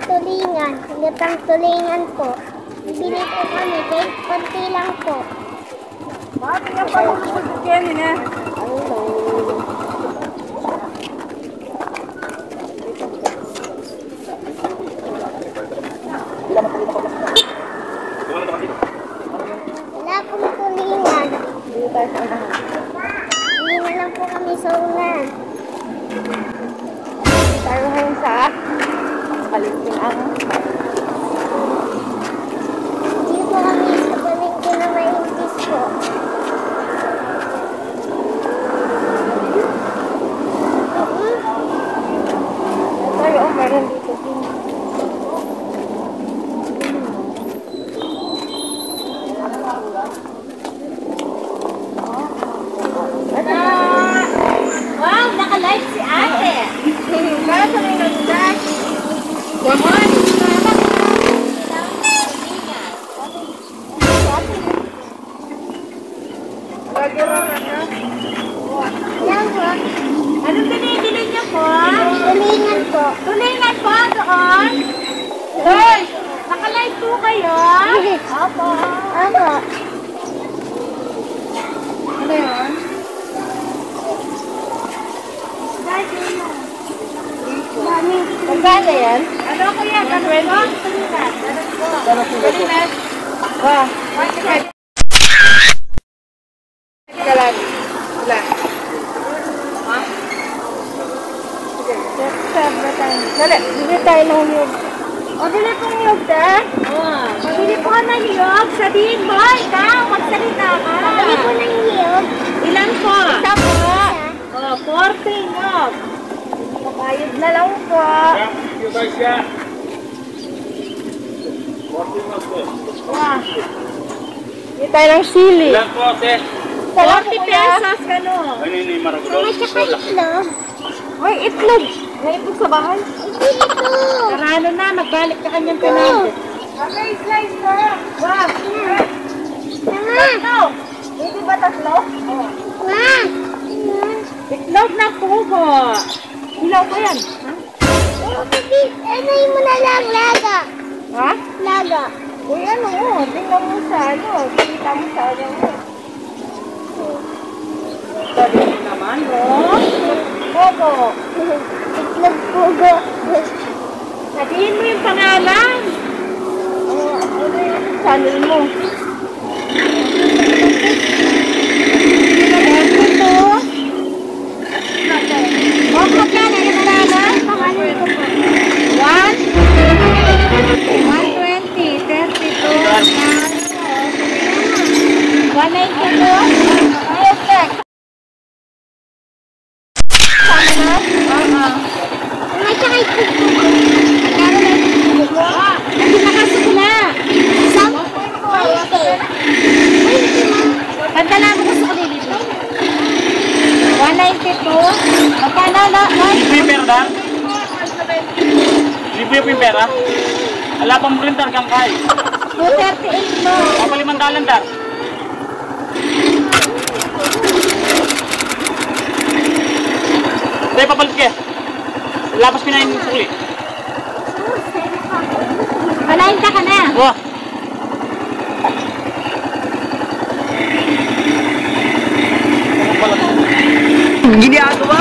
tulingan. Lutang tulingan po. Bili po kami. Kahit konti lang po. Bakit nga pa mag-sugyan na? Wala pong tulingan. Hindi na lang po kami sa ulan. Tayo ngayon sa palengke ang Hindi po kami sa palengke na maintis po. tayo ang meron dito din. Wow, naka-live si ate. Para sa mga nagdag. Wamon. Yan po. Anong binibili niyo po? Tulingan po. Tulingan po doon. Hoy, naka-live po kayo? Opo. Opo. Ano yun? Mami. Magkano yan? Ano kuya? Kanuelo? Tulingan. Tulingan. Wah. Kalan. Wala. Ha? Sige. Serve na tayo. Dali. Bili tayo ng niyog. O, dili pong niyog, te. Bili po ka ng niyog. Sabihin mo, ikaw, magsalita ka. Bili po ng niyog. Ilan po? Isa po. O, 40 niyog. Bayad na lang po. Wah. Bili tayo ng sili. Ilan po, te? 40 pesos, gano'n. Ano yun yung maragulo? Mga tsaka itlog. Ay, itlog. May itlog sa bahay. Bili po. Karano na, magbalik ka kanyang kanal. Okay, slice na. Wah. Mama. Hindi ba tatlo? Ma. Itlog na pugo. Ilaw ko yan. Ano yung muna lang? Laga. Ha? Laga. Uy, ano mo? Tingnan mo sa ano. Kita mo sa ano mo. Dali mo naman, no? Opo. Itlog pugo. Sabihin mo yung pangalan. Ano yung channel mo? Opo ka na yung pangalan. Pangalan ko po. 120, 32, 192. Ayos, Tek. Sama na? Mga tsaka itlog pugo. Magkano na yung pugo mo? Hindi nakasukla. Isang? Pagdala mo ko sukli dito. 192. Magkano na? Libre yung pera, Dan? Libre yung pera? Ala pang printer kang kay. 238 mo. Papalimandalan, Dan. Hindi, papalit ka. Labas pinahin yung sukli. Palain ka na. Wah. Ginagawa